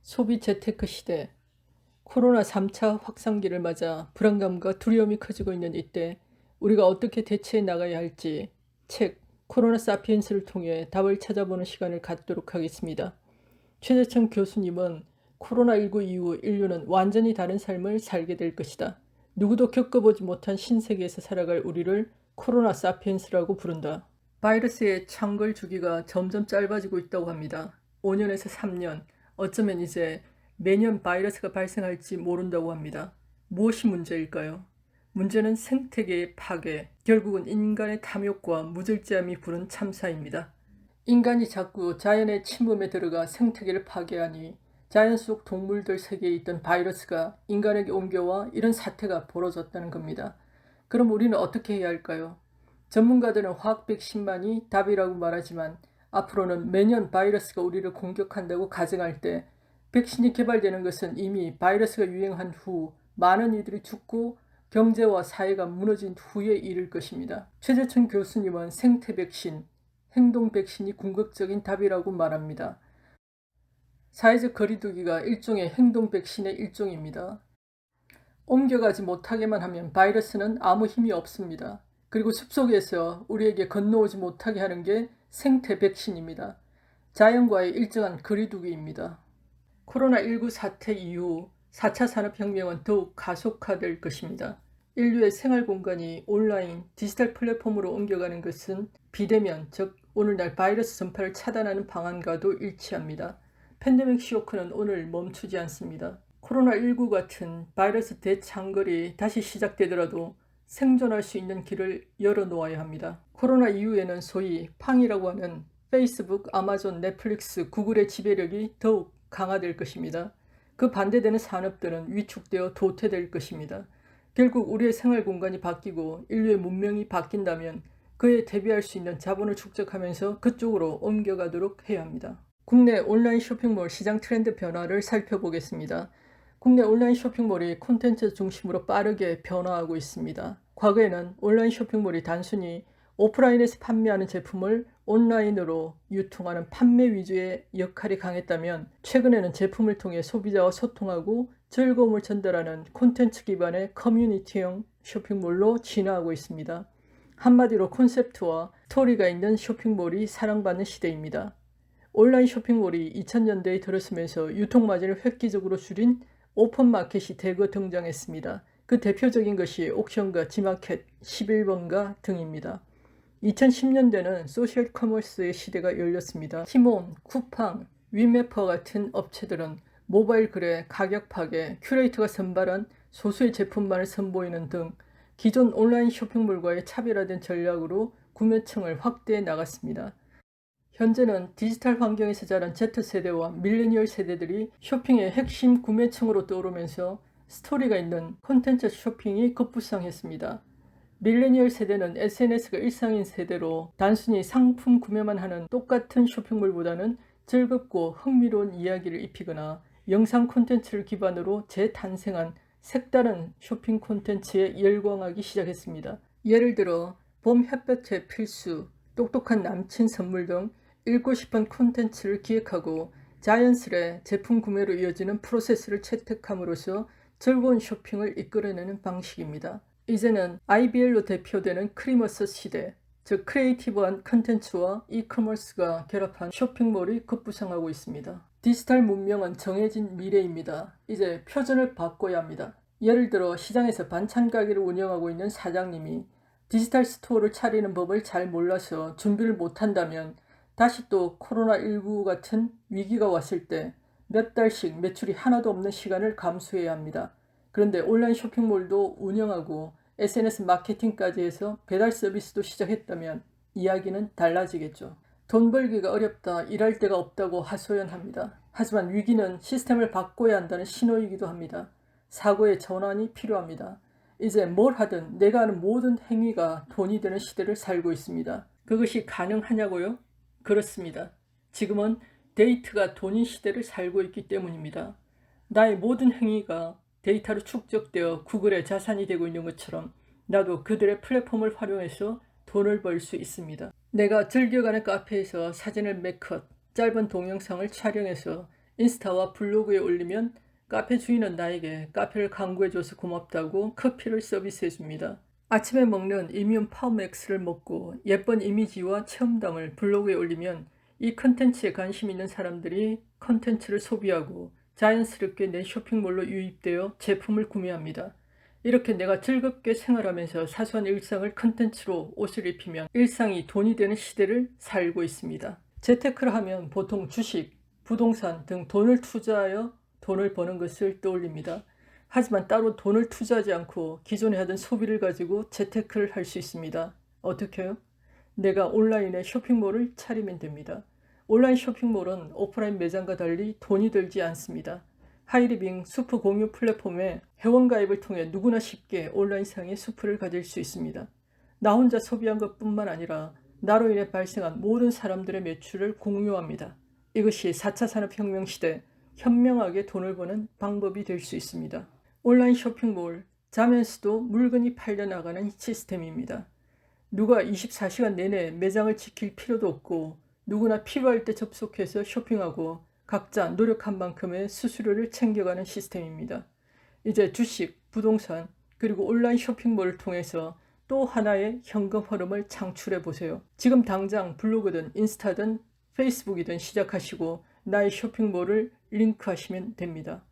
소비 재테크 시대, 코로나 3차 확산기를 맞아 불안감과 두려움이 커지고 있는 이때 우리가 어떻게 대처해 나가야 할지 책 코로나 사피엔스를 통해 답을 찾아보는 시간을 갖도록 하겠습니다. 최재천 교수님은 코로나19 이후 인류는 완전히 다른 삶을 살게 될 것이다. 누구도 겪어보지 못한 신세계에서 살아갈 우리를 코로나 사피엔스라고 부른다. 바이러스의 창궐 주기가 점점 짧아지고 있다고 합니다. 5년에서 3년, 어쩌면 이제 매년 바이러스가 발생할지 모른다고 합니다. 무엇이 문제일까요? 문제는 생태계의 파괴, 결국은 인간의 탐욕과 무절제함이 부른 참사입니다. 인간이 자꾸 자연의 침범에 들어가 생태계를 파괴하니 자연 속 동물들 세계에 있던 바이러스가 인간에게 옮겨와 이런 사태가 벌어졌다는 겁니다. 그럼 우리는 어떻게 해야 할까요? 전문가들은 화학 백신만이 답이라고 말하지만 앞으로는 매년 바이러스가 우리를 공격한다고 가정할 때 백신이 개발되는 것은 이미 바이러스가 유행한 후 많은 이들이 죽고 경제와 사회가 무너진 후의 일일 것입니다. 최재천 교수님은 생태 백신, 행동 백신이 궁극적인 답이라고 말합니다. 사회적 거리두기가 일종의 행동 백신의 일종입니다. 옮겨가지 못하게만 하면 바이러스는 아무 힘이 없습니다. 그리고 숲속에서 우리에게 건너오지 못하게 하는 게 생태 백신입니다. 자연과의 일정한 거리두기입니다. 코로나19 사태 이후 4차 산업혁명은 더욱 가속화될 것입니다. 인류의 생활 공간이 온라인, 디지털 플랫폼으로 옮겨가는 것은 비대면, 즉 오늘날 바이러스 전파를 차단하는 방안과도 일치합니다. 팬데믹 쇼크는 오늘 멈추지 않습니다. 코로나19 같은 바이러스 대창궐이 다시 시작되더라도 생존할 수 있는 길을 열어놓아야 합니다. 코로나 이후에는 소위 팡이라고 하는 페이스북, 아마존, 넷플릭스, 구글의 지배력이 더욱 강화될 것입니다. 그 반대되는 산업들은 위축되어 도태될 것입니다. 결국 우리의 생활 공간이 바뀌고 인류의 문명이 바뀐다면 그에 대비할 수 있는 자본을 축적하면서 그쪽으로 옮겨가도록 해야 합니다. 국내 온라인 쇼핑몰 시장 트렌드 변화를 살펴보겠습니다. 국내 온라인 쇼핑몰이 콘텐츠 중심으로 빠르게 변화하고 있습니다. 과거에는 온라인 쇼핑몰이 단순히 오프라인에서 판매하는 제품을 온라인으로 유통하는 판매 위주의 역할이 강했다면 최근에는 제품을 통해 소비자와 소통하고 즐거움을 전달하는 콘텐츠 기반의 커뮤니티형 쇼핑몰로 진화하고 있습니다. 한마디로 콘셉트와 스토리가 있는 쇼핑몰이 사랑받는 시대입니다. 온라인 쇼핑몰이 2000년대에 들어서면서 유통마진을 획기적으로 줄인 오픈마켓이 대거 등장했습니다. 그 대표적인 것이 옥션과 지마켓, 11번가 등입니다. 2010년대는 소셜 커머스의 시대가 열렸습니다. 티몬, 쿠팡, 위메퍼 같은 업체들은 모바일 거래, 가격 파괴, 큐레이터가 선발한 소수의 제품만을 선보이는 등 기존 온라인 쇼핑몰과의 차별화된 전략으로 구매층을 확대해 나갔습니다. 현재는 디지털 환경에서 자란 Z세대와 밀레니얼 세대들이 쇼핑의 핵심 구매층으로 떠오르면서 스토리가 있는 콘텐츠 쇼핑이 급부상했습니다. 밀레니얼 세대는 SNS가 일상인 세대로 단순히 상품 구매만 하는 똑같은 쇼핑몰보다는 즐겁고 흥미로운 이야기를 입히거나 영상 콘텐츠를 기반으로 재탄생한 색다른 쇼핑 콘텐츠에 열광하기 시작했습니다. 예를 들어 봄 햇볕의 필수, 똑똑한 남친 선물 등 읽고 싶은 콘텐츠를 기획하고 자연스레 제품 구매로 이어지는 프로세스를 채택함으로써 즐거운 쇼핑을 이끌어내는 방식입니다. 이제는 IBL로 대표되는 크리머스 시대, 즉 크리에이티브한 콘텐츠와 이커머스가 결합한 쇼핑몰이 급부상하고 있습니다. 디지털 문명은 정해진 미래입니다. 이제 표준을 바꿔야 합니다. 예를 들어 시장에서 반찬 가게를 운영하고 있는 사장님이 디지털 스토어를 차리는 법을 잘 몰라서 준비를 못한다면 다시 또 코로나19 같은 위기가 왔을 때 몇 달씩 매출이 하나도 없는 시간을 감수해야 합니다. 그런데 온라인 쇼핑몰도 운영하고 SNS 마케팅까지 해서 배달 서비스도 시작했다면 이야기는 달라지겠죠. 돈 벌기가 어렵다, 일할 데가 없다고 하소연합니다. 하지만 위기는 시스템을 바꿔야 한다는 신호이기도 합니다. 사고의 전환이 필요합니다. 이제 뭘 하든 내가 하는 모든 행위가 돈이 되는 시대를 살고 있습니다. 그것이 가능하냐고요? 그렇습니다. 지금은 데이터가 돈인 시대를 살고 있기 때문입니다. 나의 모든 행위가 데이터로 축적되어 구글의 자산이 되고 있는 것처럼 나도 그들의 플랫폼을 활용해서 돈을 벌 수 있습니다. 내가 즐겨가는 카페에서 사진을 몇 컷, 짧은 동영상을 촬영해서 인스타와 블로그에 올리면 카페 주인은 나에게 카페를 광고해줘서 고맙다고 커피를 서비스해줍니다. 아침에 먹는 이뮨 파워맥스를 먹고 예쁜 이미지와 체험담을 블로그에 올리면 이 컨텐츠에 관심 있는 사람들이 컨텐츠를 소비하고 자연스럽게 내 쇼핑몰로 유입되어 제품을 구매합니다. 이렇게 내가 즐겁게 생활하면서 사소한 일상을 컨텐츠로 옷을 입히면 일상이 돈이 되는 시대를 살고 있습니다. 재테크를 하면 보통 주식, 부동산 등 돈을 투자하여 돈을 버는 것을 떠올립니다. 하지만 따로 돈을 투자하지 않고 기존에 하던 소비를 가지고 재테크를 할 수 있습니다. 어떻게요? 내가 온라인에 쇼핑몰을 차리면 됩니다. 온라인 쇼핑몰은 오프라인 매장과 달리 돈이 들지 않습니다. 하이리빙 수프 공유 플랫폼에 회원가입을 통해 누구나 쉽게 온라인상의 수프를 가질 수 있습니다. 나 혼자 소비한 것뿐만 아니라 나로 인해 발생한 모든 사람들의 매출을 공유합니다. 이것이 4차 산업혁명 시대 현명하게 돈을 버는 방법이 될 수 있습니다. 온라인 쇼핑몰, 자면서도 물건이 팔려나가는 시스템입니다. 누가 24시간 내내 매장을 지킬 필요도 없고 누구나 필요할 때 접속해서 쇼핑하고 각자 노력한 만큼의 수수료를 챙겨가는 시스템입니다. 이제 주식, 부동산, 그리고 온라인 쇼핑몰을 통해서 또 하나의 현금 흐름을 창출해 보세요. 지금 당장 블로그든 인스타든 페이스북이든 시작하시고 나의 쇼핑몰을 링크하시면 됩니다.